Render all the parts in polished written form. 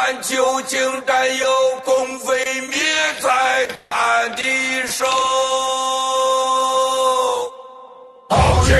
咱究竟占有共匪灭在俺的手。好酒。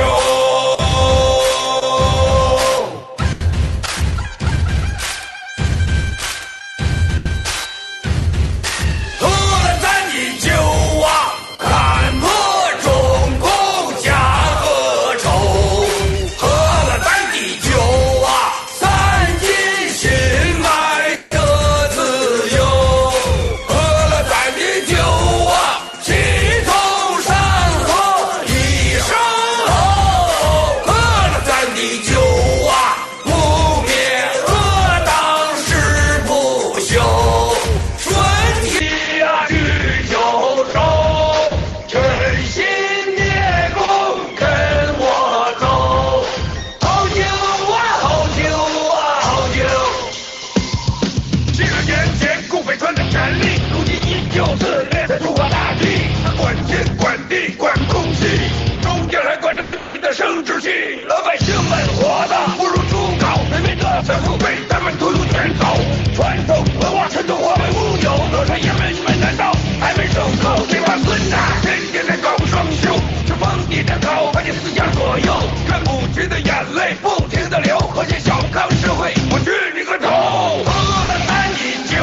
生殖器，老百姓们活的不如猪狗，人民的财富被他们偷偷卷走，传统文化全都化为乌有，乐山爷们你们难道还没受够？这帮孙子天天在搞双休，是封你的口，把你思想左右，让母亲的眼泪不停的流，和谐小康社会，我去你个头！喝了咱饮酒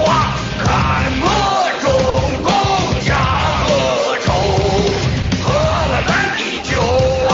啊，看破中共假恶丑，喝了咱饮酒啊。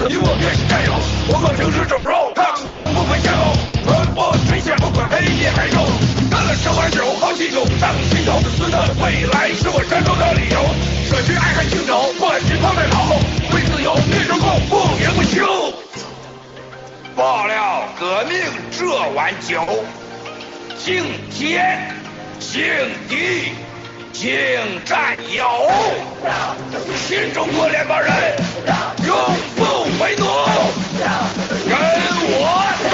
你我越是战友，我方城市整肉，抗不分先后，传播天下不管黑夜白昼，干了10碗酒，好喜酒，当心头的孙子，未来是我战斗的理由。社区爱看青州，冠军放在脑后，为自由灭中共，不言不休。报了革命这碗酒，敬天，敬地，敬战友，新中国联邦人永不为奴，跟我走。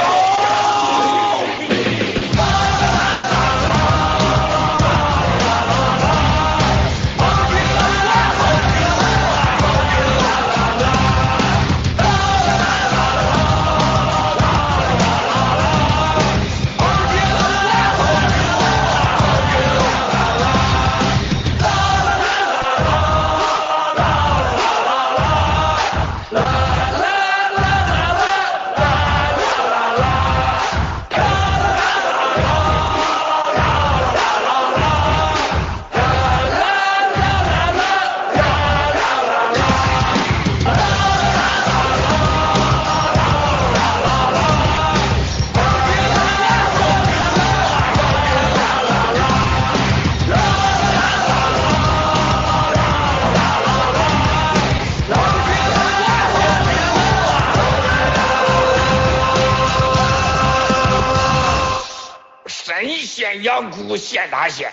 神仙阳谷县大县，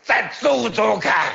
咱走走看。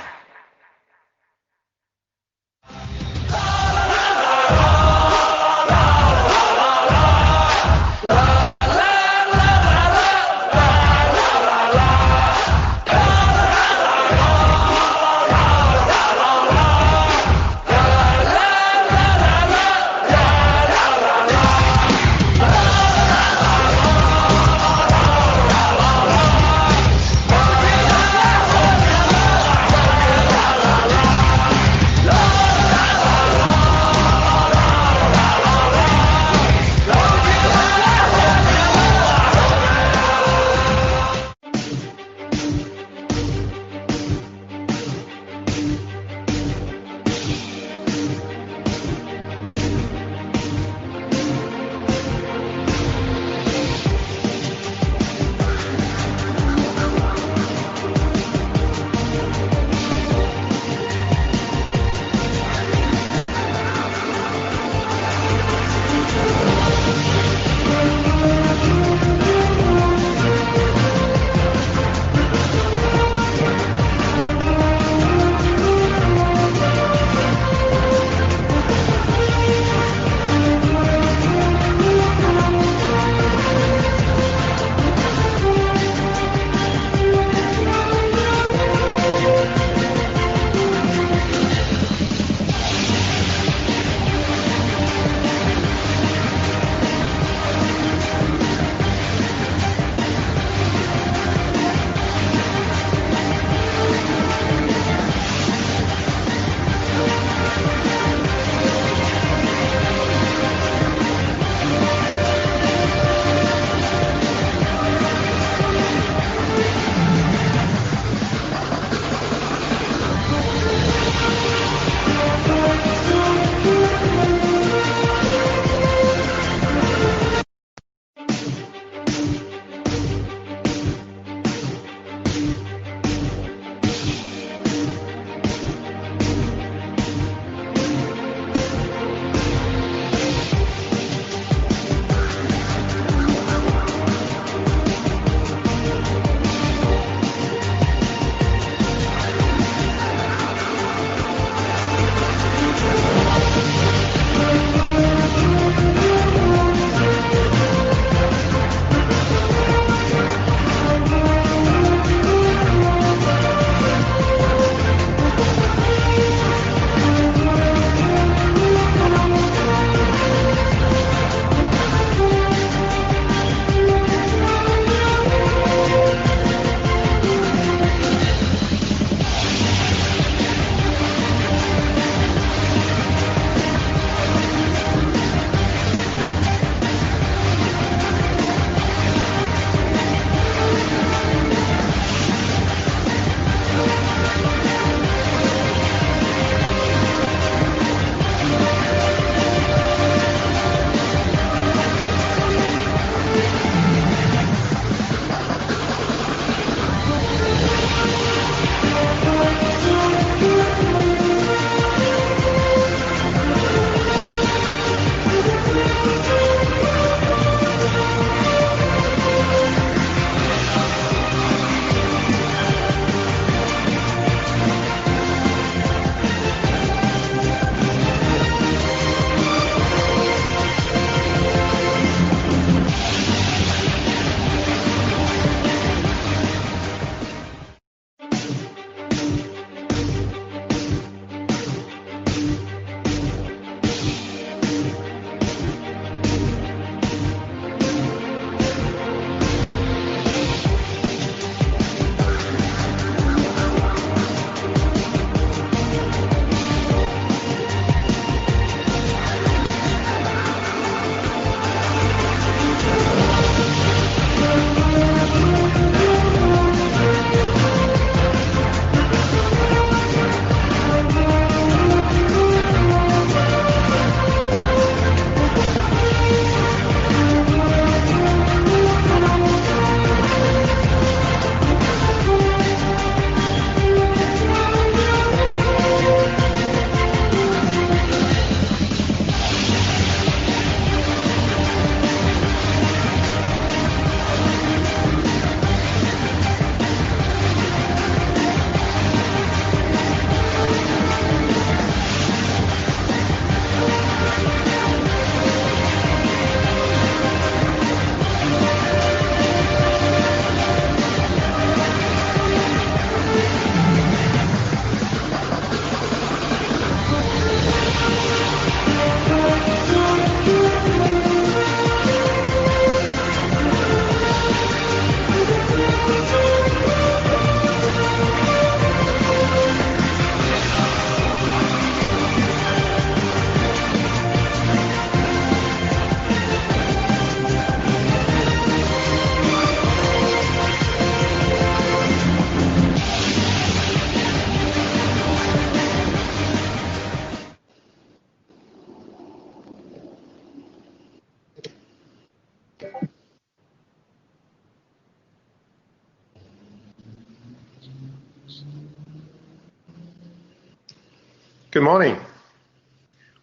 Good morning.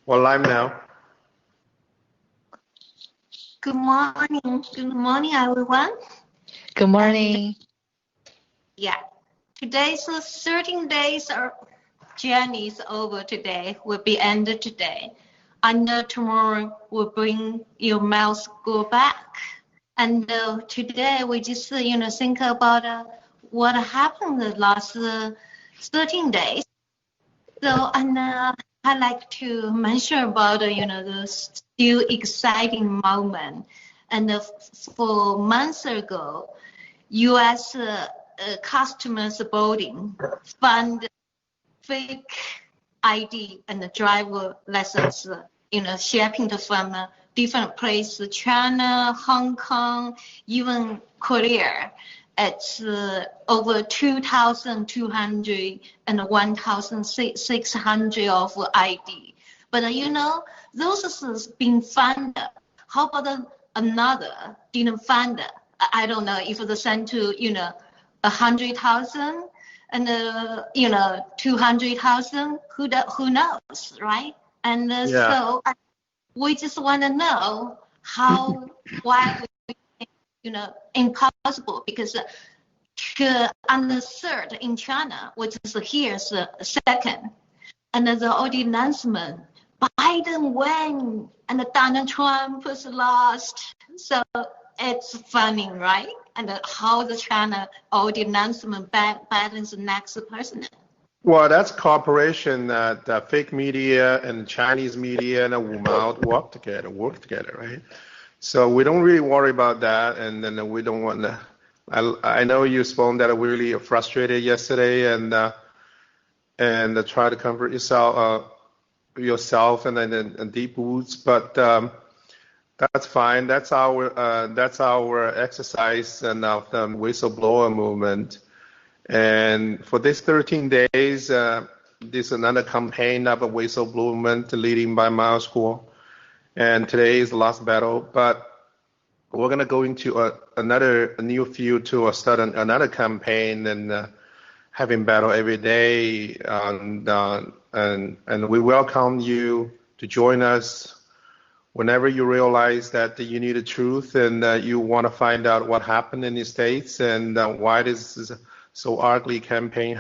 We're live now. Good morning. Good morning, everyone. Good morning. Yeah, today's 13 days journey is over today, will be ended today. And tomorrow will bring your mail school back. And today we just, think about what happened the last 13 days. So, and I like to mention about, the still exciting moment. And for months ago, U.S. Customers boarding found fake ID and the driver license, shipping from different places, China, Hong Kong, even Korea. It's over 2,200 and 1,600 of ID. But those has been found. How about another didn't find? I don't know if they sent to 100,000 and 200,000. Who knows, right? And so we just want to know why impossible, because on the third in China, which is here's second, and the announcement, Biden won and Donald Trump was lost. So it's funny, right? And how the China already announcement Biden's next president. Well, that's cooperation that fake media and Chinese media and Wu Mao work together, right? So we don't really worry about that, and then we don't want to. I know you spoke that really frustrated yesterday, and try to comfort yourself and then deep boots, but that's fine. That's our exercise and of the whistleblower movement. And for this 13 days, this is another campaign of a whistleblower movement leading by Mao School. And today is the last battle, but we're going to go into a new field to start another campaign and having battle every day. And we welcome you to join us whenever you realize that you need the truth and you want to find out what happened in the States and why this is so ugly campaign,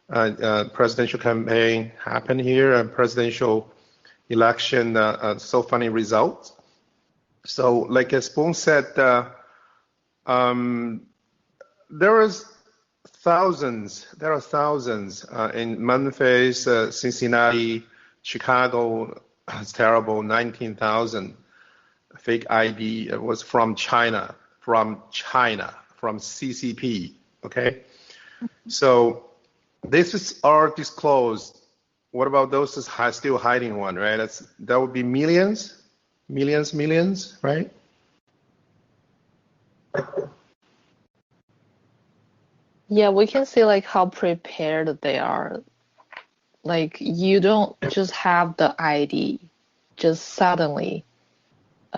presidential campaign happened here, and presidential election, so funny results. So, like as Spoon said, there are thousands in Memphis, Cincinnati, Chicago. It's terrible. 19,000 fake ID. It was from China, from CCP. Okay, so this is all disclosed. What about those still hiding one, right? That would be millions, right? Yeah, we can see like how prepared they are. Like you don't just have the ID, just suddenly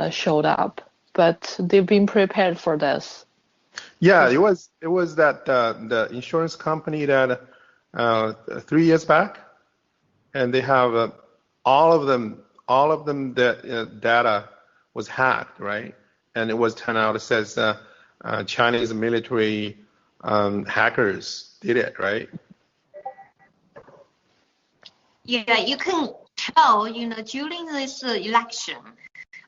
showed up, but they've been prepared for this. Yeah, it was that the insurance company that 3 years back, and they have all of them that data was hacked, right? And it was turned out it says Chinese military hackers did it, right? Yeah, you can tell, during this election,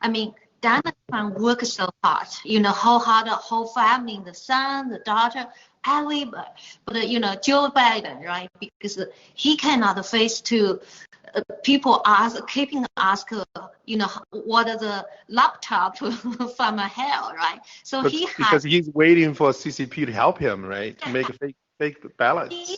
I mean, Donald Trump worked so hard, how hard the whole family, the son, the daughter, everybody. But, Joe Biden, right, because he cannot face to people keeping ask, what are the laptop from hell, right? So because he's waiting for CCP to help him, right, to make a fake ballots.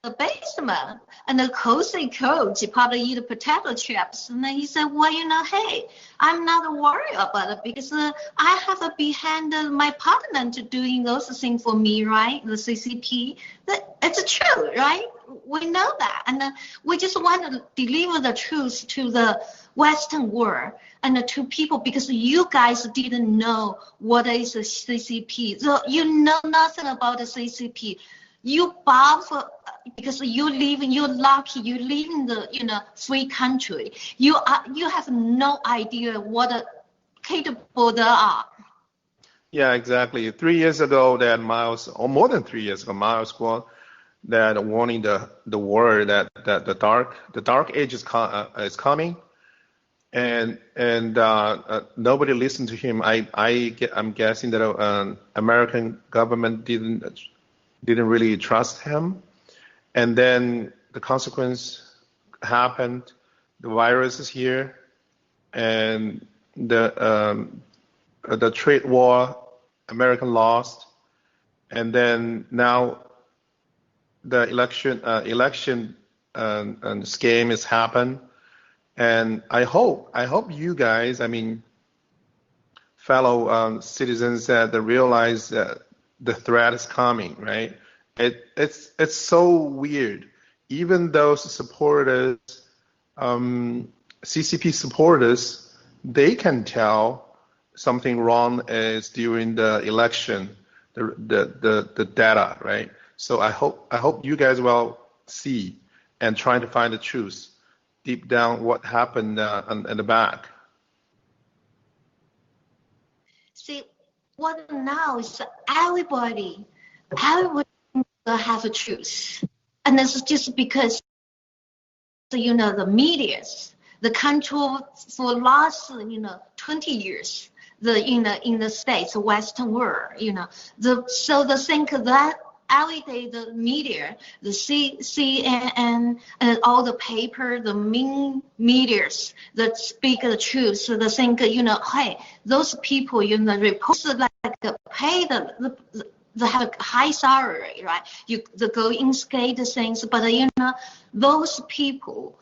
The basement, and the cozy coach probably eat potato chips. And then he said, well, hey, I'm not worried about it because I have a behind my partner to doing those things for me, right? The CCP. It's true, right? We know that. And we just want to deliver the truth to the Western world and to people because you guys didn't know what is the CCP. So you know nothing about the CCP. You bow for because you're lucky, you live in the, free country. You have no idea what capable they are. Yeah, exactly. 3 years ago, that Miles, or more than 3 years ago, Miles Guo, that warning the world that the dark age is coming, and nobody listened to him. I'm guessing that American government didn't really trust him, and then the consequence happened. The virus is here, and the trade war, American lost, and then now the election scheme has happened, and I hope you guys, fellow citizens, that they realize that the threat is coming, right? It's so weird. Even those supporters, CCP supporters, they can tell something wrong is during the election, the data, right? So I hope you guys will see and try to find the truth deep down what happened in the back. See, what now is everybody have a truth, and this is just because the medias, the control for last 20 years, in the States, Western world, so they think that every day the media, the CNN and all the paper, the main medias that speak the truth, so they think hey, those people report like pay they have a high salary, right? They go in skate things, but those people,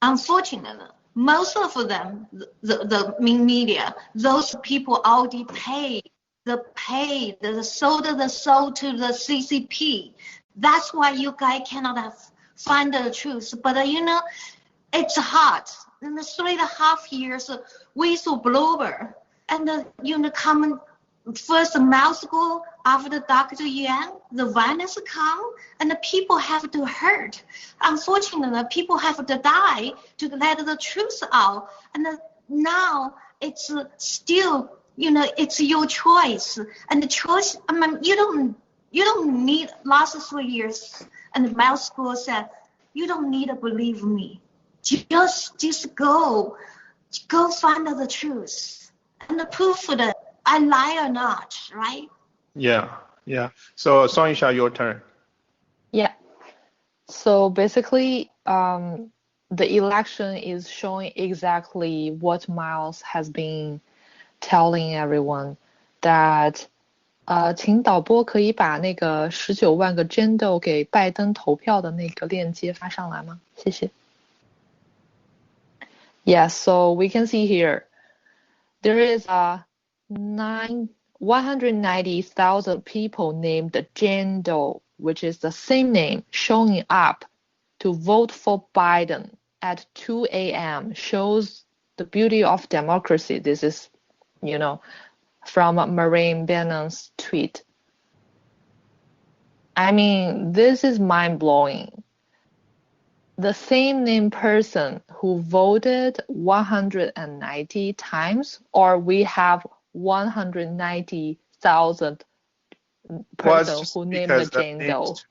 unfortunately, most of them, the main media, those people already paid. Sold the soul to the CCP. That's why you guys cannot find the truth. But it's hard. In the 3.5 years, whistleblower and come first Mouse go after Dr. Yuan, the violence come, and the people have to hurt. Unfortunately, people have to die to let the truth out. And now it's still, it's your choice. And the choice, you don't need last 3 years. And Mouse School said, you don't need to believe me. Just go find out the truth and the proof that I lie or not, right? Yeah. So Sonisha, your turn. Yeah. So basically, the election is showing exactly what Miles has been telling everyone, that 请导播可以把那个19万个 Jendo 给拜登投票的那个链接发上来吗？谢谢。Yeah, so we can see here, there is 190,000 people named Jendo, which is the same name, showing up to vote for Biden at 2 a.m. shows the beauty of democracy. This is, from Marine Bannon's tweet. This is mind-blowing. The same name person who voted 190 times, or we have 190,000 person who named Jendo.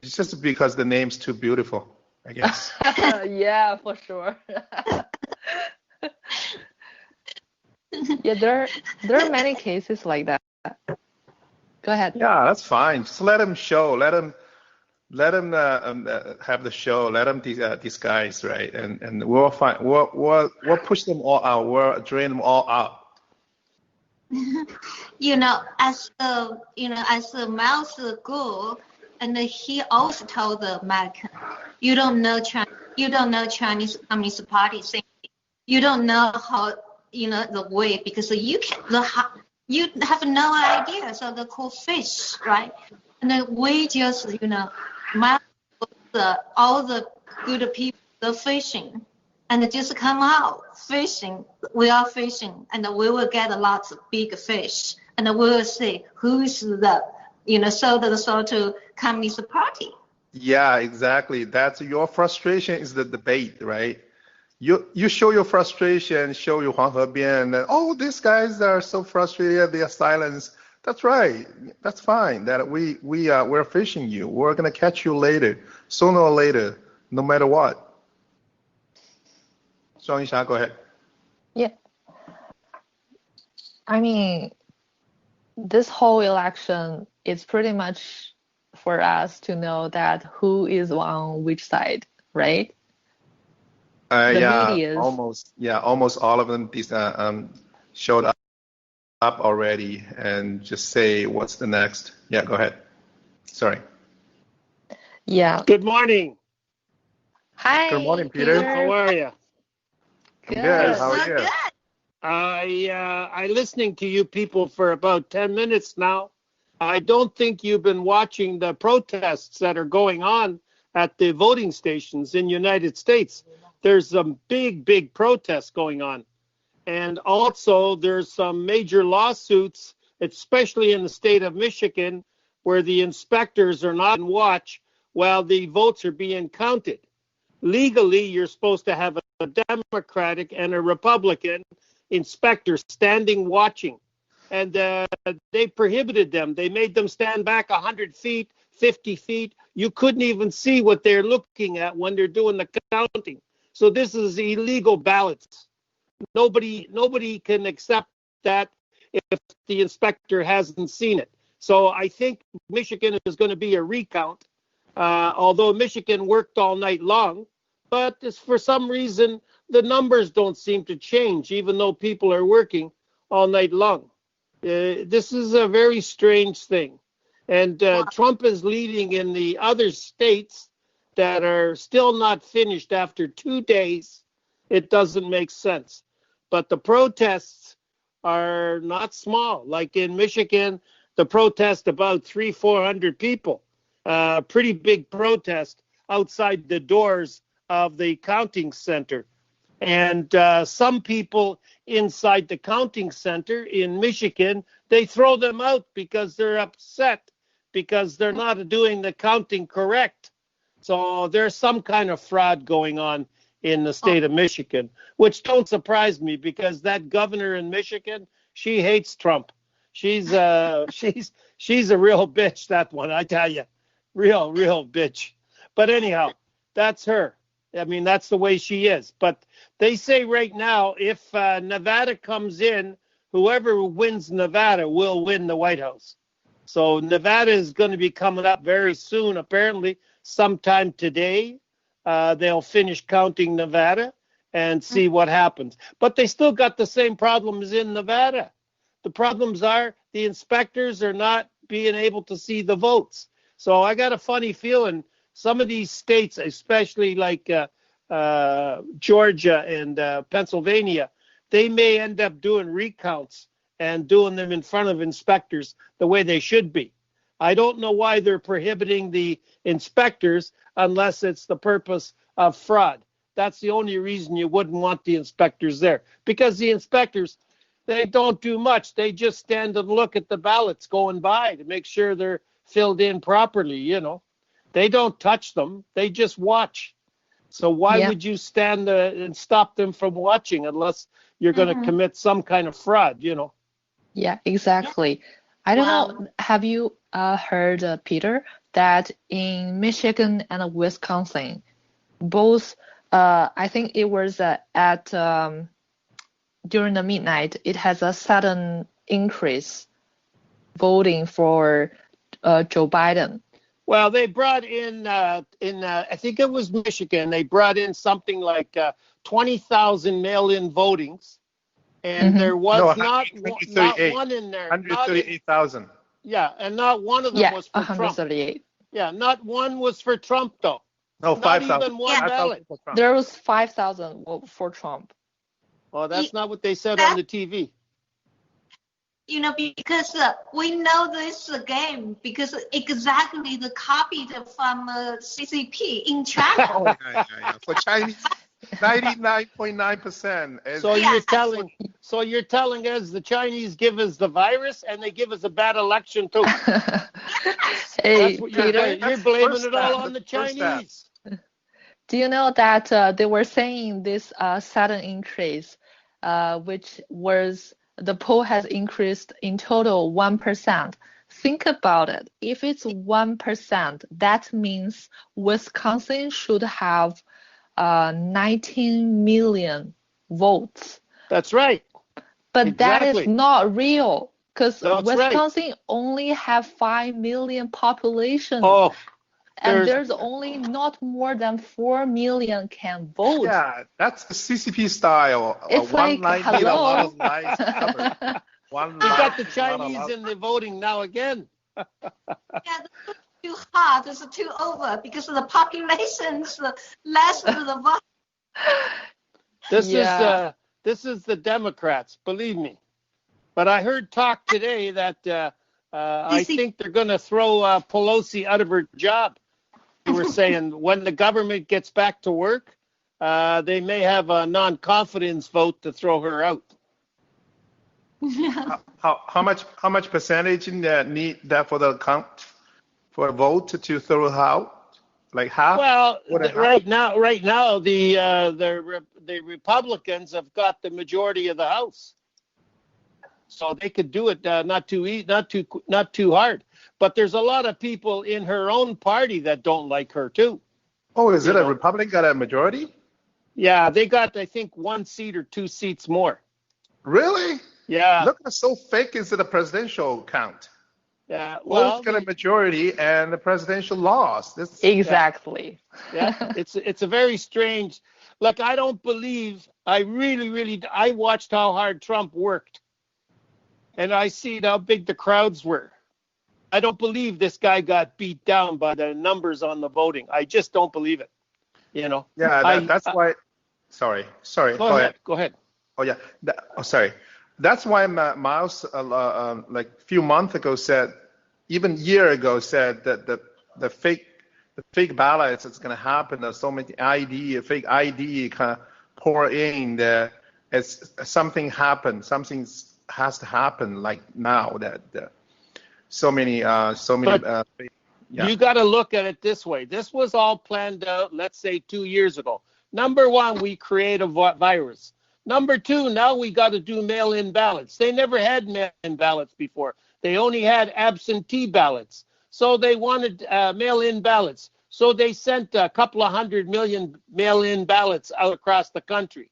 It's just because the name's too beautiful, I guess. Yeah, for sure. Yeah, there are many cases like that. Go ahead. Yeah, that's fine. Just let them show. Let them have the show. Let them disguise, right? And we'll find. We'll push them all out. We'll drain them all out. As the Mouse go, and he also told the American, you don't know Chinese Communist Party thing. You don't know how the way, because you have no idea. So they call fish, right? And then we just all the good people, they're fishing, and they just come out fishing. We are fishing, and we will get lots of big fish, and we will see who's the sold the soul to Communist Party. Yeah, exactly. That's your frustration is the debate, right? You show your frustration, show your 黄河边, and oh, these guys are so frustrated, they are silenced. That's right. That's fine. That we're fishing you. We're gonna catch you later, sooner or later, no matter what. 庄一霞, go ahead. Yeah. I mean, this whole election is pretty much for us to know that who is on which side, right? The Yeah, medias. almost all of them showed up already and just say what's the next. Yeah, go ahead. Sorry. Yeah. Good morning. Hi. Good morning, Peter. How are you? I'm good. How So are you? good. I listening to you people for about 10 minutes now. I don't think you've been watching the protests that are going on at the voting stations in the United States. There's some big protests going on. And also there's some major lawsuits, especially in the state of Michigan, where the inspectors are not on watch while the votes are being counted. Legally, you're supposed to have a Democratic and a Republican inspector standing watching. And they prohibited them. They made them stand back 100 feet, 50 feet. You couldn't even see what they're looking at when they're doing the counting. So this is illegal ballots. Nobody can accept that if the inspector hasn't seen it. So I think Michigan is going to be a recount, although Michigan worked all night long. But for some reason, the numbers don't seem to change, even though people are working all night long. This is a very strange thing. And Trump is leading in the other states that are still not finished after 2 days. It doesn't make sense. But the protests are not small. Like in Michigan, the protest about 300-400 people, pretty big protest outside the doors of the counting center. And some people inside the counting center in Michigan, they throw them out because they're upset because they're not doing the counting correct. So there's some kind of fraud going on in the state of Michigan, which don't surprise me because that governor in Michigan, she hates Trump. She's a real bitch, that one, I tell you. Real bitch. But anyhow, that's her. I mean, that's the way she is. But they say right now, if Nevada comes in, whoever wins Nevada will win the White House. So Nevada is going to be coming up very soon, apparently sometime today. They'll finish counting Nevada and see what happens. But they still got the same problems in Nevada. The problems are the inspectors are not being able to see the votes. So I got a funny feeling some of these states, especially like Georgia and Pennsylvania, they may end up doing recounts and doing them in front of inspectors the way they should be. I don't know why they're prohibiting the inspectors unless it's the purpose of fraud. That's the only reason you wouldn't want the inspectors there. Because the inspectors, they don't do much. They just stand and look at the ballots going by to make sure they're filled in properly, you know. They don't touch them. They just watch. So why would you stand and stop them from watching unless you're going to commit some kind of fraud, you know? Yeah, exactly. I don't know. Have you heard, Peter, that in Michigan and Wisconsin, both, I think it was at during the midnight, it has a sudden increase voting for Joe Biden. Well, they brought in I think it was Michigan, they brought in something like 20,000 mail-in votings. And there was not one in there. 138,000. Yeah, and not one of them was for 138. Trump. Yeah, not one was for Trump, though. No, 5,000. Not even one ballot. There was 5,000 for Trump. Oh, that's not what they said on the TV. You know, because we know this game because exactly the copied from CCP in China. Yeah. For Chinese, 99.9%. So you're telling, So you're telling us the Chinese give us the virus and they give us a bad election too? Hey, That's what Peter, you're blaming it all on the Chinese. do you know that they were saying this sudden increase, which was the poll has increased in total 1%. Think about it. If it's 1%, that means Wisconsin should have 19 million votes. That's right. But Exactly. that is not real because That's Wisconsin only have 5 million population. Oh, and there's only not more than 4 million can vote. Yeah, that's the CCP style. It's One like, line need a lot hello. of lines covered. One you line, got the not a Chinese lot. in the voting now again. Yeah, this is too hard. This is too over because of the population's less of the vote. This is the Democrats, believe me. But I heard talk today that I think they're going to throw Pelosi out of her job. They were saying when the government gets back to work, they may have a non-confidence vote to throw her out. How much percentage in that need that for the count for a vote to throw out? Like half? Well, Half? right now the Republicans have got the majority of the House, so they could do it not too hard. But there's a lot of people in her own party that don't like her too. Oh, is it a Republican got a majority? Yeah, they got I think 1 seat or 2 seats more. Really? Yeah. Look how so fake is the presidential count. Yeah. Well, both got a majority and the presidential lost. Exactly. Yeah. It's a very strange. Look, I don't believe. I really I watched how hard Trump worked, and I see how big the crowds were. I don't believe this guy got beat down by the numbers on the voting. I just don't believe it. Yeah, that's why. Sorry. Go ahead. Oh yeah. Sorry. That's why Miles, like a few months ago, said, even a year ago, said that the fake ballots that's going to happen. There's so many fake ID kind of pour in there. It's something happened. Something has to happen like now that so many. Fake, yeah. You got to look at it this way. This was all planned out, let's say 2 years ago. Number one, we create a virus. Number two, now we got to do mail-in ballots. They never had mail-in ballots before. They only had absentee ballots. So they wanted mail-in ballots. So they sent a couple of 100 million mail-in ballots out across the country,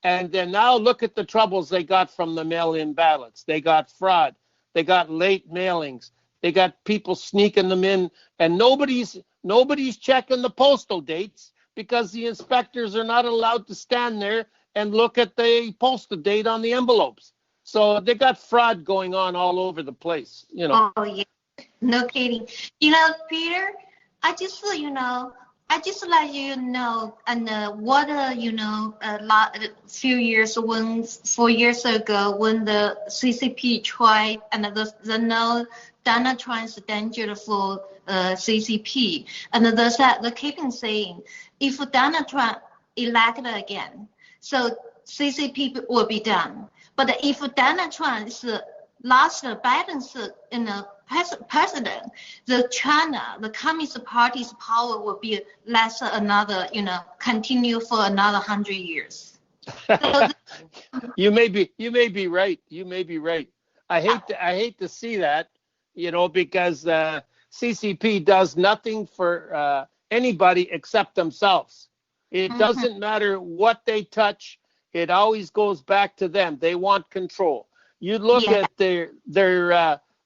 And then now look at the troubles they got from the mail-in ballots. They got fraud. They got late mailings. They got people sneaking them in. And nobody's checking the postal dates because the inspectors are not allowed to stand there and look at the postal date on the envelopes. So they got fraud going on all over the place, Oh, yeah. No kidding. Peter, I just let you know, and a few years 4 years ago, when the CCP tried, and Donald Trump's danger for CCP, and they keep saying, if Donald Trump elected again, so CCP will be done. But if Donald Trump lost Biden's president, the Communist Party's power will be less another, continue for another 100 years. So You may be right. I hate to see that, because CCP does nothing for anybody except themselves. It doesn't matter what they touch. It always goes back to them. They want control. You look at their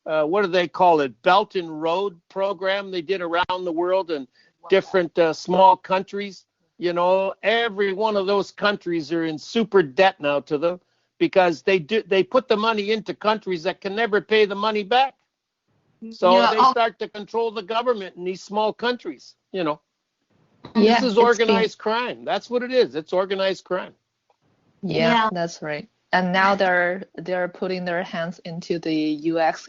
what do they call it? Belt and Road program they did around the world in different small countries. Every one of those countries are in super debt now to them because they put the money into countries that can never pay the money back. So they start to control the government in these small countries. This is organized crime. That's what it is. It's organized crime. Yeah, that's right. And now they're putting their hands into the U.S.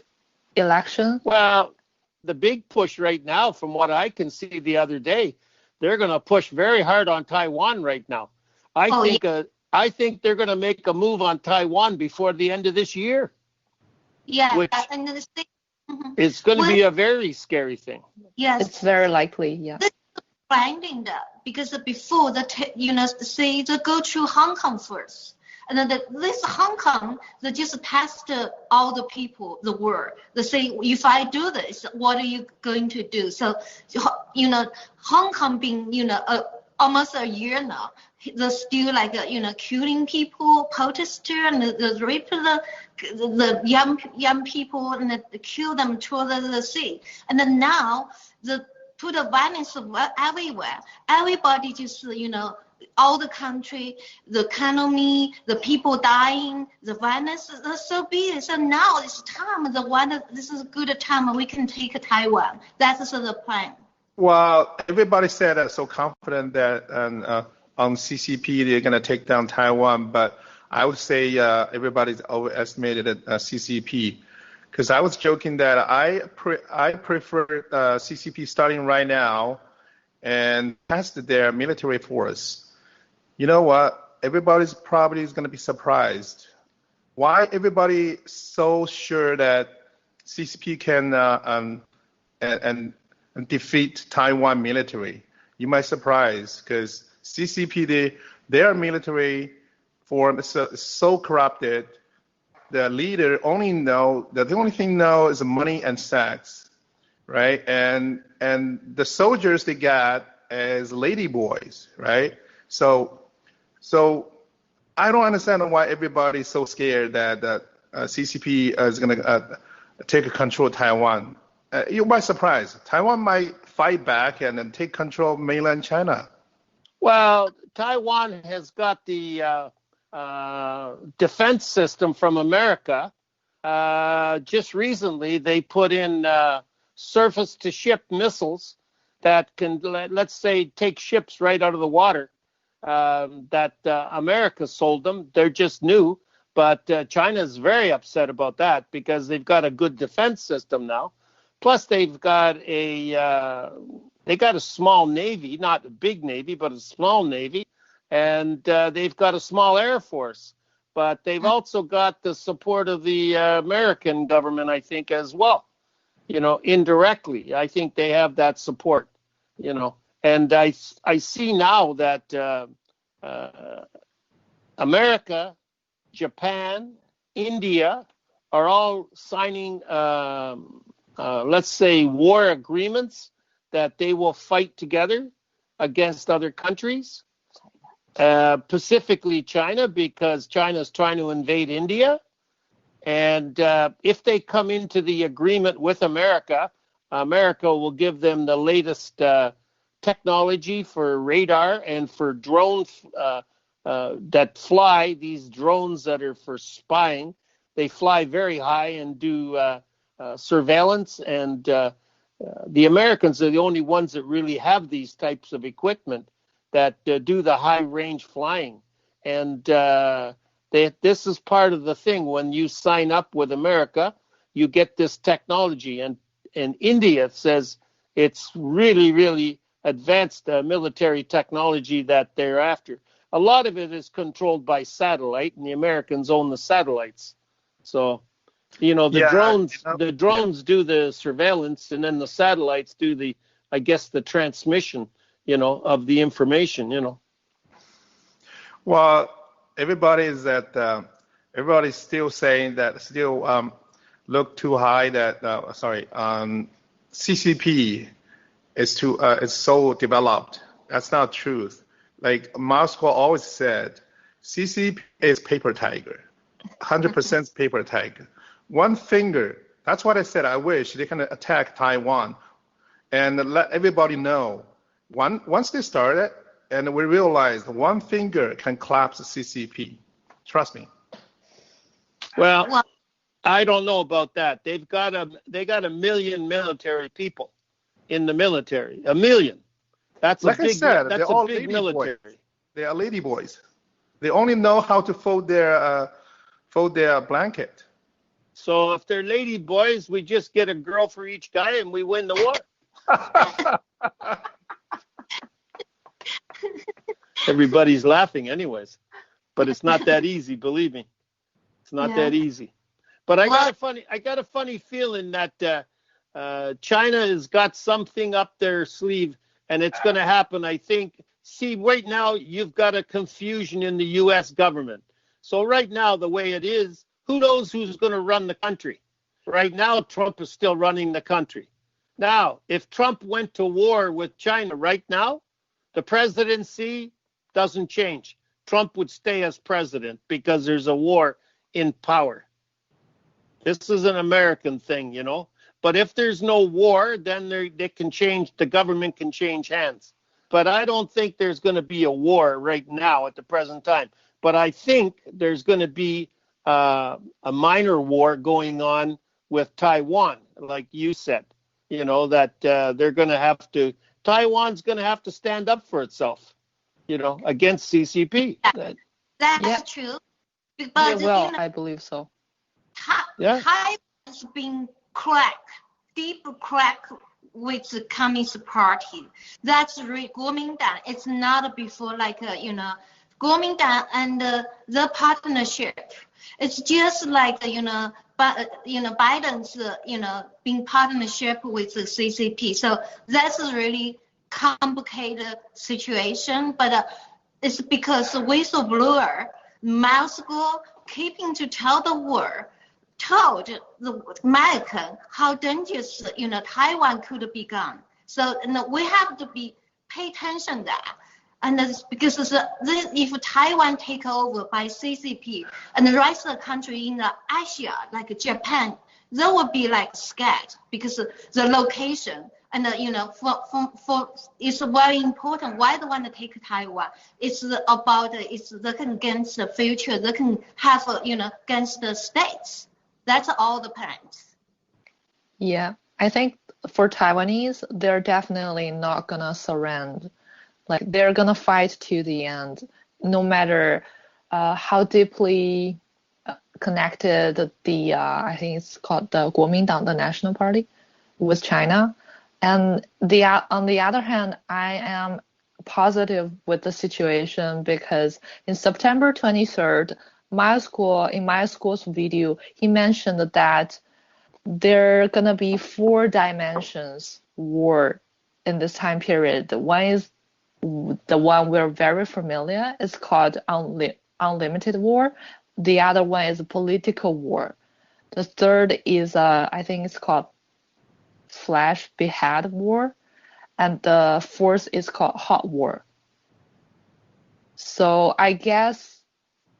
election. Well, the big push right now, from what I can see the other day, they're going to push very hard on Taiwan right now. I I think they're going to make a move on Taiwan before the end of this year. Yeah, which and the thing, is going to be a very scary thing. yes, It's very likely, yeah. finding that because before say they go to Hong Kong first, and then this Hong Kong they just test all the people, the world. They say if I do this, what are you going to do? So Hong Kong being almost a year now, they're still killing people, protesters, and the rape the young people and kill them to the sea. And then now the put the violence everywhere. Everybody just all the country, the economy, the people dying, the violence is so big. So now it's time. This is a good time we can take Taiwan. That's the plan. Well, everybody said that so confident that on CCP they're going to take down Taiwan, but I would say everybody's overestimated CCP. Because I was joking that I prefer CCP starting right now and test their military force. You know what? Everybody's probably is going to be surprised. Why everybody so sure that CCP can and defeat Taiwan military? You might surprise because CCP their military form is so corrupted. The leader the only thing now is money and sex, right? And the soldiers they got as lady boys, right? So I don't understand why everybody's so scared that CCP is going to take control of Taiwan. You might surprise. Taiwan might fight back and then take control of mainland China. Well, Taiwan has got the defense system from America. Just recently, they put in surface-to-ship missiles that can, let's say, take ships right out of the water. That America sold them. They're just new, but China is very upset about that because they've got a good defense system now. Plus, they've got a small navy, not a big navy, but a small navy. And they've got a small air force, but they've also got the support of the American government, I think, as well. Indirectly, I think they have that support. And I see now that America, Japan, India are all signing, let's say, war agreements that they will fight together against other countries. Specifically China, because China's trying to invade India. And if they come into the agreement with America, America will give them the latest technology for radar and for drones that fly, these drones that are for spying. They fly very high and do surveillance. And the Americans are the only ones that really have these types of equipment that do the high range flying. And this is part of the thing. When you sign up with America, you get this technology. And India says it's really, really advanced military technology that they're after. A lot of it is controlled by satellite, and the Americans own the satellites. So, the drones do the surveillance, and then the satellites do the transmission of the information, Well, everybody's still saying that look too high that CCP is so developed. That's not truth. Like Moscow always said, CCP is paper tiger, 100% paper tiger. One finger. That's what I said. I wish they can attack Taiwan and let everybody know. Once they started, and we realized one finger can collapse the CCP. Trust me. Well, I don't know about that. They got a million military people in the military. 1 million. That's like a big. I said, that's they're a all big lady military. Boys. They are lady boys. They only know how to fold their blanket. So if they're lady boys, we just get a girl for each guy and we win the war. Everybody's laughing anyways. But it's not that easy, believe me. It's not that easy. But I got a funny feeling that China has got something up their sleeve, and it's going to happen, I think. See, right now, you've got a confusion in the U.S. government. So right now, the way it is, who knows who's going to run the country? Right now, Trump is still running the country. Now, if Trump went to war with China right now, the presidency doesn't change. Trump would stay as president because there's a war in power. This is an American thing, you know. But if there's no war, then they can change, the government can change hands. But I don't think there's going to be a war right now at the present time. But I think there's going to be a minor war going on with Taiwan, like you said. You know, that they're going to have to, Taiwan's going to have to stand up for itself, you know, against CCP. That's true. But, I believe so. Taiwan's been deep cracked with the Communist Party. That's Kuomintang. It's not before Kuomintang and the partnership. It's just like Biden's being partnership with the CCP. So that's a really complicated situation. But it's because the whistleblower Moscow keeping to tell the world, told the American how dangerous Taiwan could become. So we have to pay attention to that. And because if Taiwan take over by CCP and the rest of the country in Asia, like Japan, they will be scared because the location and it's very important. Why they want to take Taiwan? It's about looking against the future. They can have against the states. That's all the plans. Yeah, I think for Taiwanese, they're definitely not gonna surrender. They're gonna fight to the end, no matter how deeply connected the I think it's called the Kuomintang, the National Party, with China. And on the other hand, I am positive with the situation because in September 23rd, in my school's video, he mentioned that there are gonna be 4 dimensions war in this time period. One is the one we're very familiar. It's called unlimited war. The other one is political war. The third is I think it's called slash behead war, and the fourth is called hot war. So I guess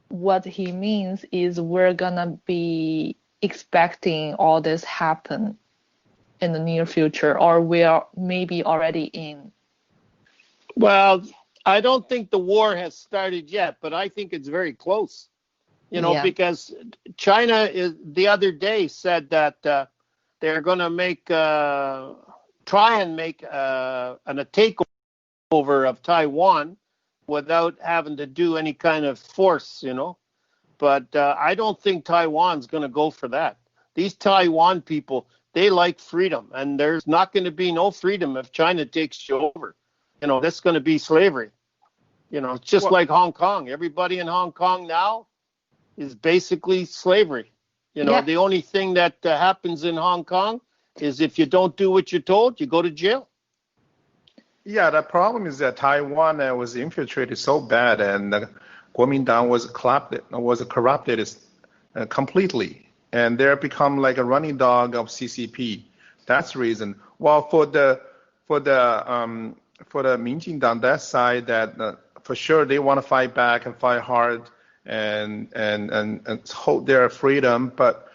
what he means is we're gonna be expecting all this happen in the near future, or we are maybe already in. Well, I don't think the war has started yet, but I think it's very close. Because China the other day said that they're going to try and make a takeover of Taiwan without having to do any kind of force, But I don't think Taiwan's going to go for that. These Taiwan people, they like freedom, and there's not going to be no freedom if China takes you over. That's going to be slavery. It's just like Hong Kong. Everybody in Hong Kong now is basically slavery. The only thing that happens in Hong Kong is if you don't do what you're told, you go to jail. Yeah, the problem is that Taiwan was infiltrated so bad, and Kuomintang was corrupted completely, and they're become like a running dog of CCP. That's the reason. Well, for the Minjindang, that side, that for sure they want to fight back and fight hard and hold their freedom, but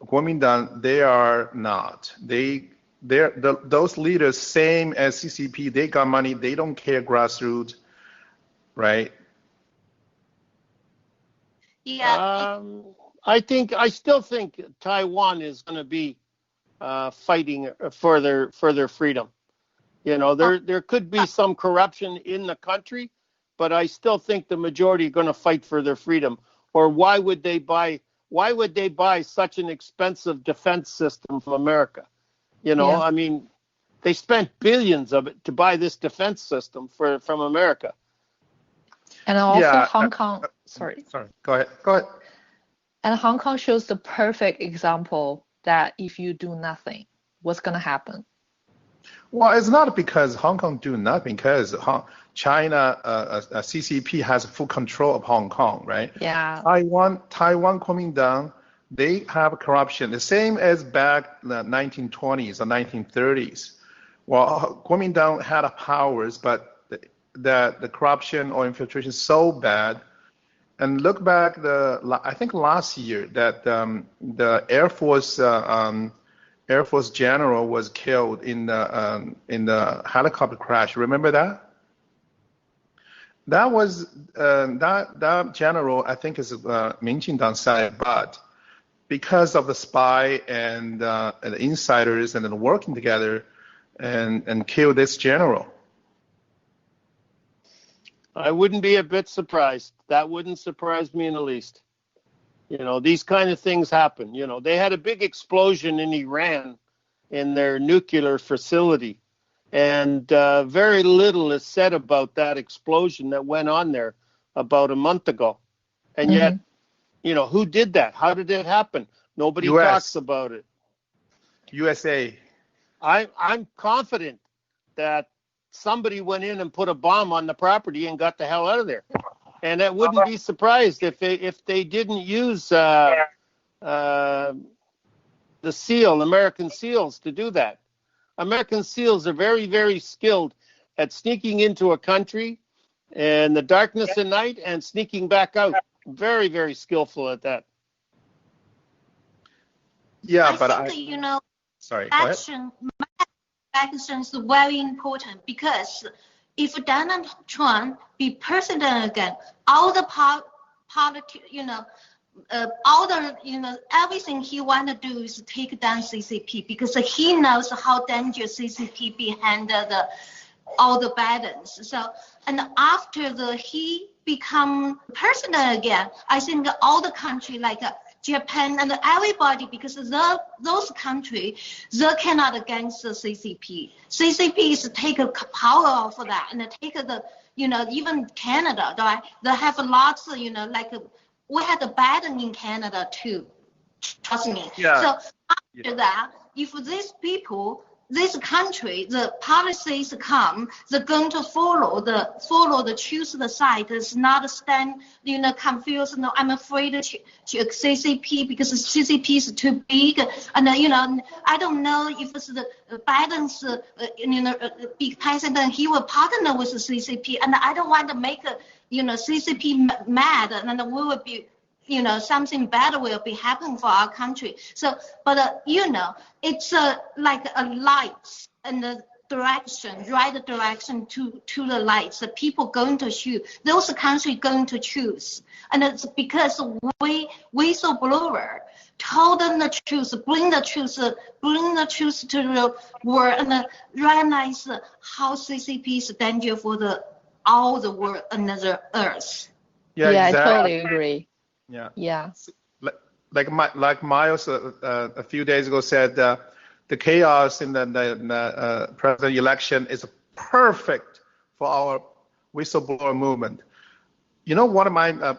Kuomintang, they are not. Those leaders, same as CCP, they got money, they don't care grassroots, right? Yeah. I still think Taiwan is going to be fighting for their freedom. There could be some corruption in the country, but I still think the majority are going to fight for their freedom. Or why would they buy such an expensive defense system from America? I mean, they spent billions of it to buy this defense system from America. And also Hong Kong. sorry. Go ahead. And Hong Kong shows the perfect example that if you do nothing, what's going to happen? Well, it's not because Hong Kong do nothing, because China, CCP has full control of Hong Kong, right? Yeah. Taiwan Kuomintang, they have corruption, the same as back in the 1920s or 1930s. Well, Kuomintang had powers, but the corruption or infiltration is so bad. And look back, I think last year that the Air Force general was killed in the helicopter crash. Remember that? That was that general, I think, is Minqingdang side, but because of the spy and the insiders and then working together and kill this general. I wouldn't be a bit surprised. That wouldn't surprise me in the least. You know, these kind of things happen. You know, they had a big explosion in Iran in their nuclear facility. And very little is said about that explosion that went on there about a month ago. And yet, you know, who did that? How did it happen? Nobody talks about it. USA. I'm confident that somebody went in and put a bomb on the property and got the hell out of there. And I wouldn't be surprised if they didn't use the American SEALs to do that. American SEALs are very, very skilled at sneaking into a country in the darkness of night and sneaking back out. Very, very skillful at that. Yeah, I think, you know, action is very important, because if Donald Trump be president again, all the everything he want to do is take down CCP, because he knows how dangerous CCP behind all the balance. So, and after he become president again, I think all the country like Japan and everybody, because those countries, they cannot against the CCP. CCP is take power for that, and take even Canada, right? They have lots of, like we had a Biden in Canada too. Trust me. Yeah. So after that, if these people, this country, the policies come, they're going to choose the side. It's not stand, confused. No, I'm afraid to CCP because CCP is too big. And, I don't know if it's the Biden's, big president, he will partner with the CCP. And I don't want to make, CCP mad, and we will be, something bad will be happening for our country. So, but, it's like a light and the direction, right direction to the lights. The people going to choose, those countries going to choose. And it's because we whistleblower told them the truth, bring the truth to the world, and recognize how CCP is danger for all the world and the earth. Yeah, exactly. I totally agree. Yeah. Like Miles a few days ago said, the chaos in the president election is perfect for our whistleblower movement. One of my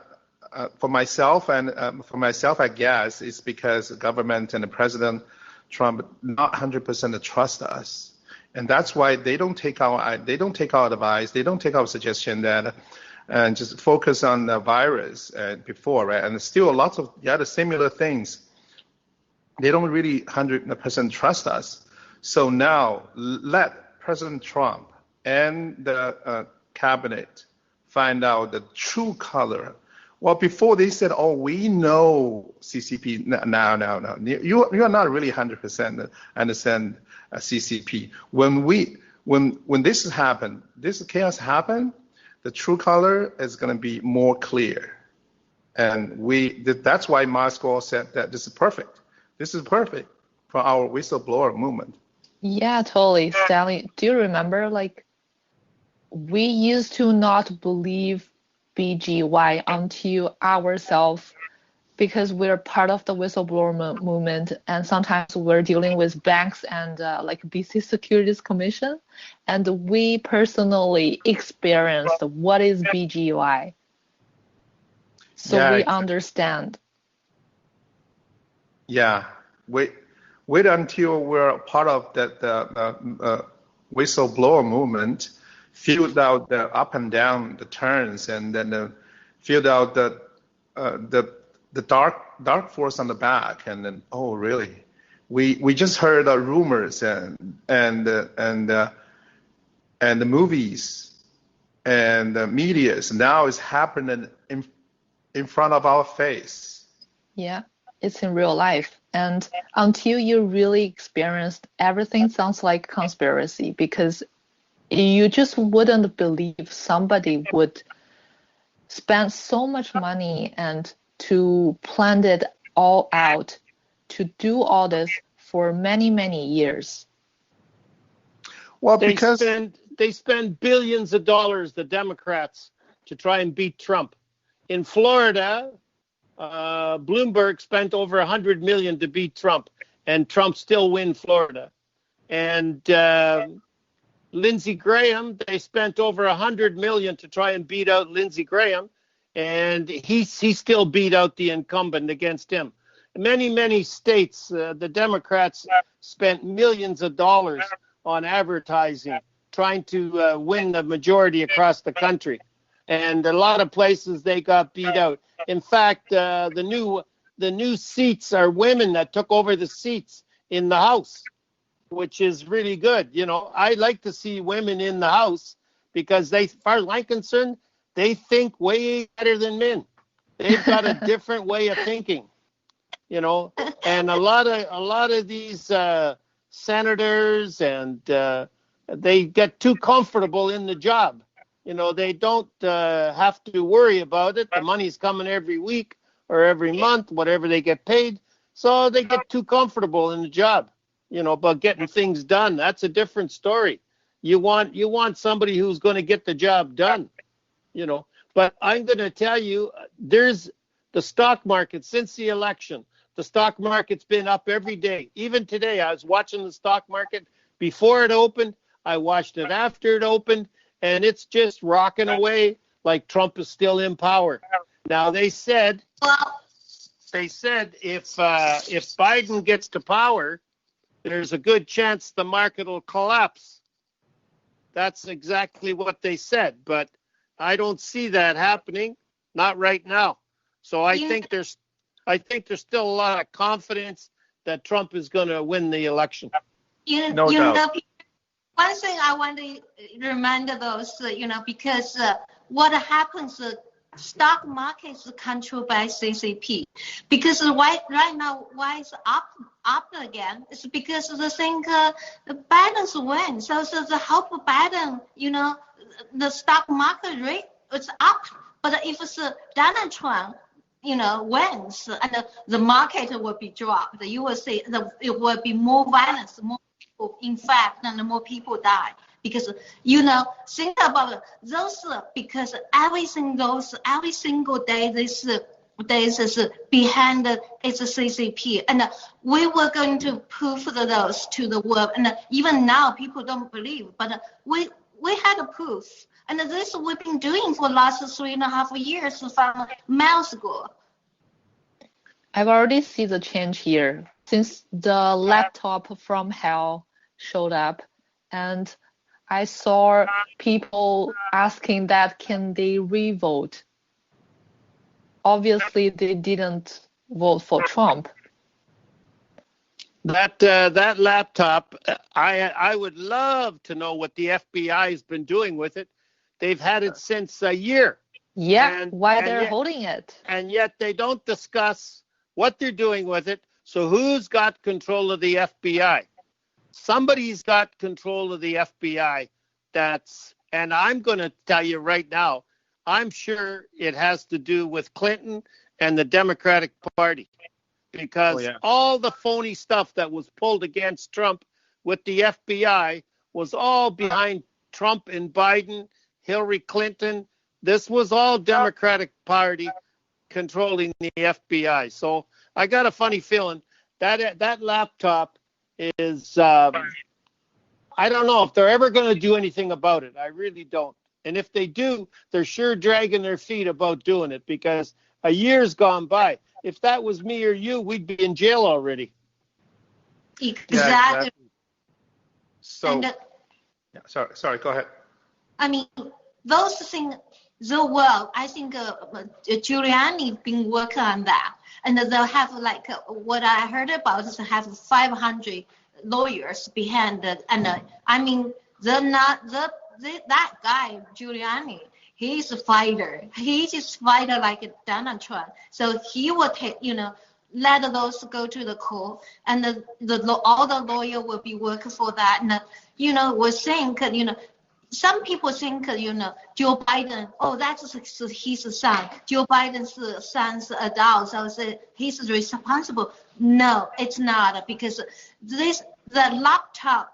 for myself, I guess, is because the government and the President Trump not 100% trust us, and that's why they don't take our advice, they don't take our suggestion that. And just focus on the virus before, right? And still lots of other similar things. They don't really 100% trust us. So now let President Trump and the cabinet find out the true color. Well, before they said, "Oh, we know CCP." No. You are not really 100% understand CCP. When this happened, this chaos happened. The true color is going to be more clear. And that's why Moscow said that this is perfect. This is perfect for our whistleblower movement. Yeah, totally. Stanley, do you remember, we used to not believe BGY until ourselves, because we're part of the whistleblower movement, and sometimes we're dealing with banks and BC Securities Commission, and we personally experienced what is BGY. So Yeah, we understand. Yeah, wait until we're part of that whistleblower movement, filled out the up and down, the turns, and then filled out the dark force on the back, and then really, we just heard rumors and the movies and the medias. Now it's happening in front of our face. Yeah, it's in real life. And until you really experienced, everything sounds like conspiracy, because you just wouldn't believe somebody would spend so much money and to plan it all out, to do all this for many, many years. Well, They because spend billions of dollars, the Democrats, to try and beat Trump. In Florida, Bloomberg spent over $100 million to beat Trump, and Trump still win Florida. And Lindsey Graham, they spent over $100 million to try and beat out Lindsey Graham, and he still beat out the incumbent against him. Many states, the Democrats spent millions of dollars on advertising, trying to win the majority across the country. And a lot of places they got beat out. In fact, the new seats are women that took over the seats in the House, which is really good. You know, I like to see women in the House because as far as I'm concerned, they think way better than men. They've got a different way of thinking, you know. And a lot of these senators and they get too comfortable in the job. You know, they don't have to worry about it. The money's coming every week or every month, whatever they get paid. So they get too comfortable in the job, you know, but getting things done, that's a different story. You want somebody who's going to get the job done, you know. But I'm going to tell you, there's the stock market since the election. The stock market's been up every day. Even today, I was watching the stock market before it opened. I watched it after it opened. And it's just rocking away like Trump is still in power. Now they said if Biden gets to power, there's a good chance the market will collapse. That's exactly what they said, but I don't see that happening, not right now. So I think there's still a lot of confidence that Trump is going to win the election. No doubt. One thing I want to remind those, because what happens, stock market is controlled by CCP. Because right now, why it's up again? It's because they think Biden's win. So the hope of Biden, the stock market rate is up. But if it's Donald Trump, wins, and the market will be dropped, you will see it will be more violence, more. In fact, and more people die because think about those because every single day this is behind it's a CCP, and we were going to prove those to the world, and even now people don't believe, but we had a proof, and this we've been doing for the last 3.5 years from months ago. I've already seen the change here since the laptop from hell showed up, and I saw people asking that can they re-vote. Obviously, they didn't vote for Trump. That laptop, I would love to know what the FBI has been doing with it. They've had it since a year. Yeah, why they're holding it. And yet they don't discuss what they're doing with it. So who's got control of the FBI? Somebody's got control of the FBI. And I'm going to tell you right now, I'm sure it has to do with Clinton and the Democratic Party, because all the phony stuff that was pulled against Trump with the FBI was all behind Trump and Biden, Hillary Clinton. This was all Democratic Party controlling the FBI. So I got a funny feeling that laptop is, I don't know if they're ever going to do anything about it. I really don't. And if they do, they're sure dragging their feet about doing it, because A year's gone by. If that was me or you, we'd be in jail already. Exactly. So, And, sorry, go ahead. I mean, those things, I think Giuliani been working on that. And they'll have what I heard about is have 500 lawyers behind it. And I mean, they're not, that guy, Giuliani, he's a fighter. He just fighter like Donald Trump. So he will take, let those go to the court, and all the lawyer will be working for that. And we're saying, some people think, Joe Biden, that's his son. Joe Biden's son's adult, so he's responsible. No, it's not, because the laptop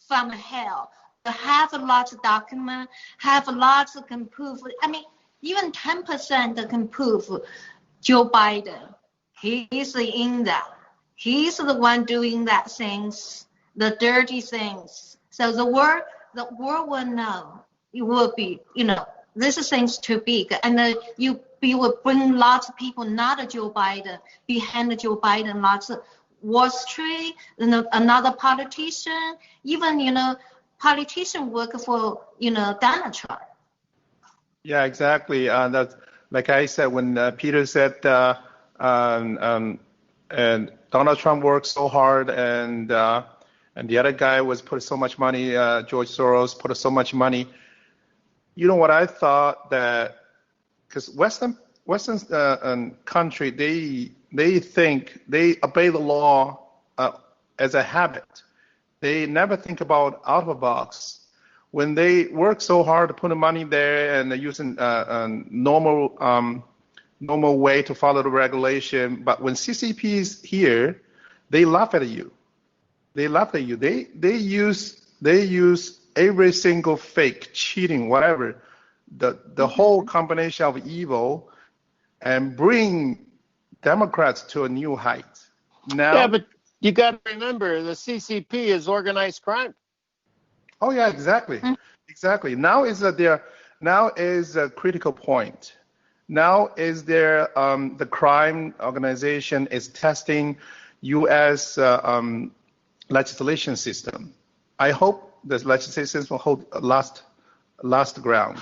from hell have lots of documents, have lots of can prove. I mean, even 10% can prove Joe Biden. He's in that. He's the one doing that things, the dirty things. So the world will know. It will be, this thing's too big. And you will bring lots of people, not Joe Biden, behind Joe Biden, lots of Wall Street, another politician, even, politician work for, Donald Trump. Yeah, exactly. That's like I said, when Peter said, and Donald Trump worked so hard, and the other guy was put so much money, George Soros put so much money. You know what I thought, that because Western country, they think they obey the law as a habit. They never think about out of the box. When they work so hard to put the money there and they're using normal way to follow the regulation, but when CCP is here, they laugh at you. They use every single fake, cheating, whatever, the whole combination of evil, and bring Democrats to a new height. Now, yeah, but you got to remember, the CCP is organized crime. Oh yeah, exactly. Now is a critical point. Now is there the crime organization is testing U.S. Legislation system. I hope the legislation system will hold last ground.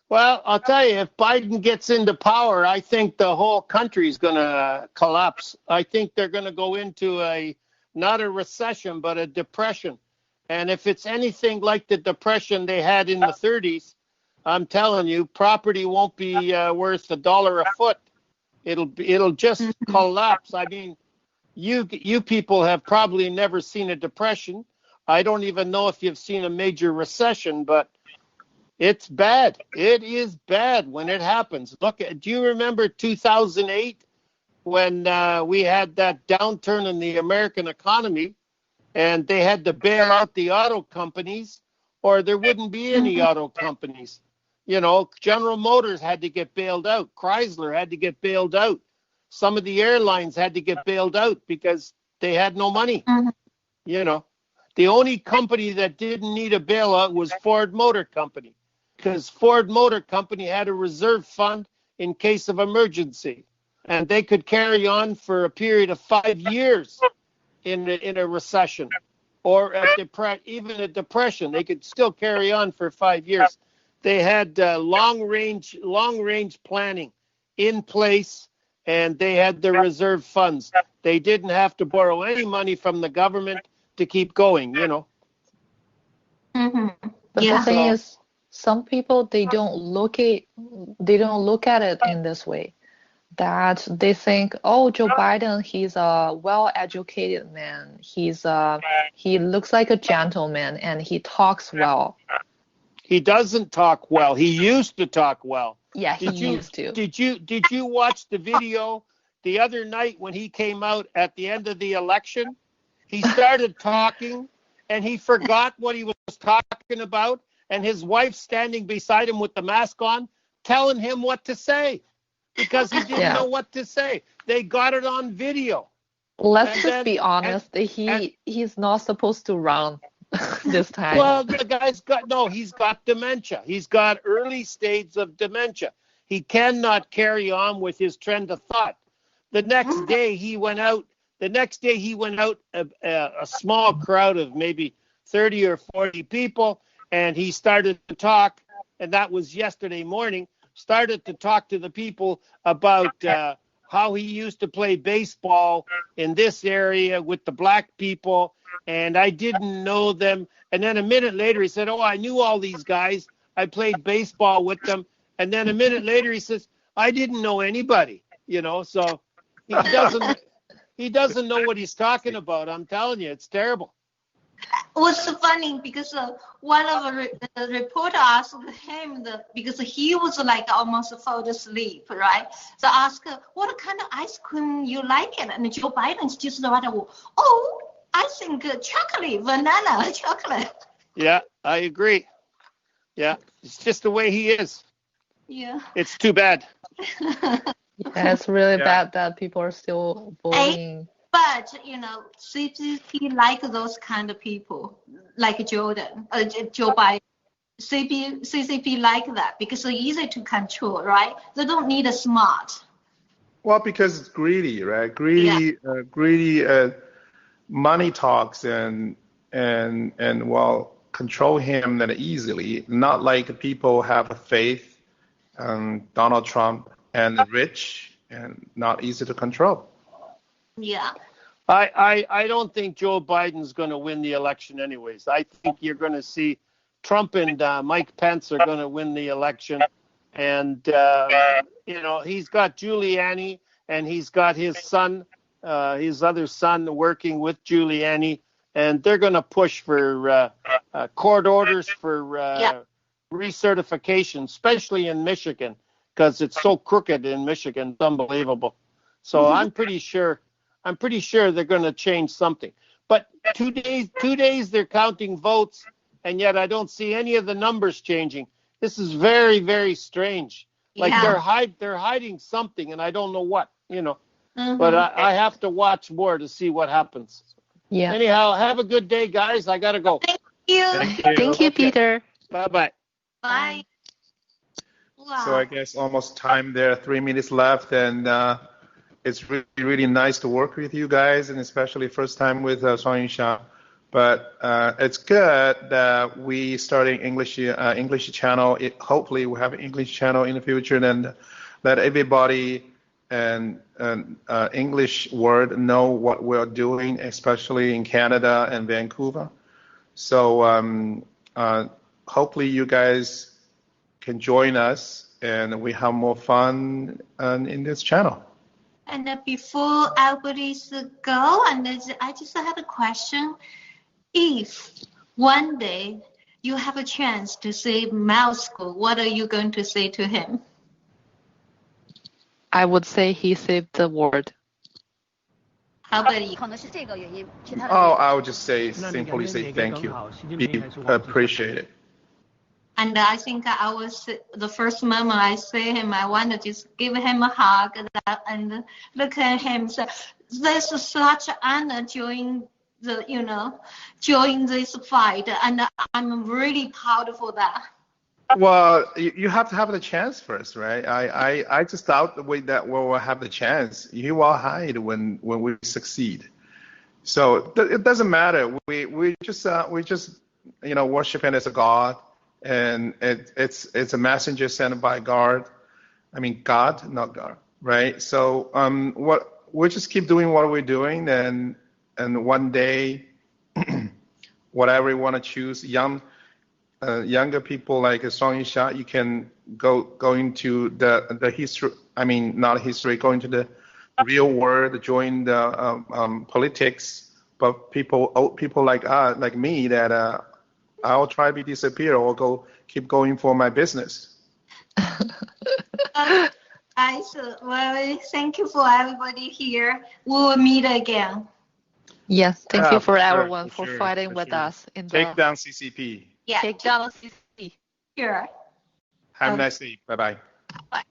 Well, I'll tell you, if Biden gets into power, I think the whole country is going to collapse. I think they're going to go into not a recession, but a depression. And if it's anything like the depression they had in the 30s, I'm telling you, property won't be worth $1 a foot. It'll just collapse. I mean, you people have probably never seen a depression. I don't even know if you've seen a major recession, but it's bad. It is bad when it happens. Do you remember 2008 when we had that downturn in the American economy, and they had to bail out the auto companies, or there wouldn't be any auto companies? General Motors had to get bailed out. Chrysler had to get bailed out. Some of the airlines had to get bailed out because they had no money. The only company that didn't need a bailout was Ford Motor Company, because Ford Motor Company had a reserve fund in case of emergency, and they could carry on for a period of 5 years in a recession or even a depression. They could still carry on for 5 years. They had long range planning in place, and they had the reserve funds. They didn't have to borrow any money from the government to keep going. But the thing is, some people they don't look at it in this way. That they think, Joe Biden, he's a well-educated man. He looks like a gentleman, and he talks well. He doesn't talk well. He used to talk well. Yeah, he used to. Did you watch the video the other night when he came out at the end of the election? He started talking, and he forgot what he was talking about, and his wife standing beside him with the mask on, telling him what to say, because he didn't know what to say. They got it on video. Let's just be honest. He's not supposed to run this time. Well, the guy's got he's got dementia. He's got early stages of dementia. he cannot carry on with his trend of thought. The next day he went out. A small crowd of maybe 30 or 40 people, and he started to talk. And that was yesterday morning. Started to talk to the people about how he used to play baseball in this area with the black people, and I didn't know them. And then a minute later he said, "Oh, I knew all these guys. I played baseball with them." And then a minute later he says, "I didn't know anybody." So he doesn't know what he's talking about. I'm telling you, it's terrible. It was funny because one of the reporter asked him because he was like almost fall asleep, right? So asked what kind of ice cream you like it, and Joe Biden's just right. Oh, I think chocolate, vanilla chocolate. Yeah, I agree. Yeah, it's just the way he is. Yeah. It's too bad. Yeah, it's really bad that people are still voting. But CCP like those kind of people, like Joe Biden. CCP like that because they're easy to control, right? They don't need a smart. Well, because it's greedy, right? Greedy money talks and control him that easily. Not like people have a faith, Donald Trump and the rich, and not easy to control. Yeah. I don't think Joe Biden's going to win the election anyways. I think you're going to see Trump and Mike Pence are going to win the election. And, he's got Giuliani and he's got his son, his other son working with Giuliani. And they're going to push for court orders for recertification, especially in Michigan, because it's so crooked in Michigan. It's unbelievable. So I'm pretty sure they're going to change something. But 2 days they're counting votes, and yet I don't see any of the numbers changing. This is very, very strange. Like they're hiding something, and I don't know what, But I have to watch more to see what happens. Yeah. Anyhow, have a good day, guys. I got to go. Thank you. Thank you, Peter. Bye-bye. Bye. Wow. So I guess almost time there, 3 minutes left, and it's really, really nice to work with you guys, and especially first time with Song Yunsha. But it's good that we starting English channel. Hopefully we have an English channel in the future, and let everybody and English word know what we're doing, especially in Canada and Vancouver. So hopefully you guys can join us, and we have more fun in this channel. And before everybody's go, and I just had a question. If one day you have a chance to see Moscow, what are you going to say to him? I would say he saved the world. How about you? Oh, I would just simply say thank you. Be appreciated. And I think the first moment I see him, I want to just give him a hug and look at him. So this is such an honor during this fight, and I'm really proud for that. Well, you have to have the chance first, right? I just doubt the way that we'll have the chance. You will hide when we succeed. So it doesn't matter. We just worship him as a god. And it's a messenger sent by God. I mean God, not God, right? So we'll just keep doing what we're doing, and one day, whatever you want to choose, younger people like Song Yisha, you can go into the history. I mean, not history, go into the real world, join the politics. But old people like me that. I'll try to disappear or keep going for my business. Well, thank you for everybody here. We will meet again. Yes, thank you for everyone for fighting for with sure. us. Take down CCP. Yeah. Take down CCP. Sure. Have a nice day. Bye-bye. Bye.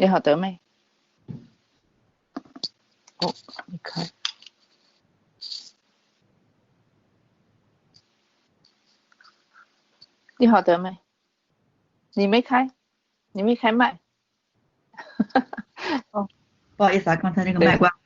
你好，德妹。哦，你开。你好，德妹。你没开麦。哦，不好意思啊，刚才那个麦关。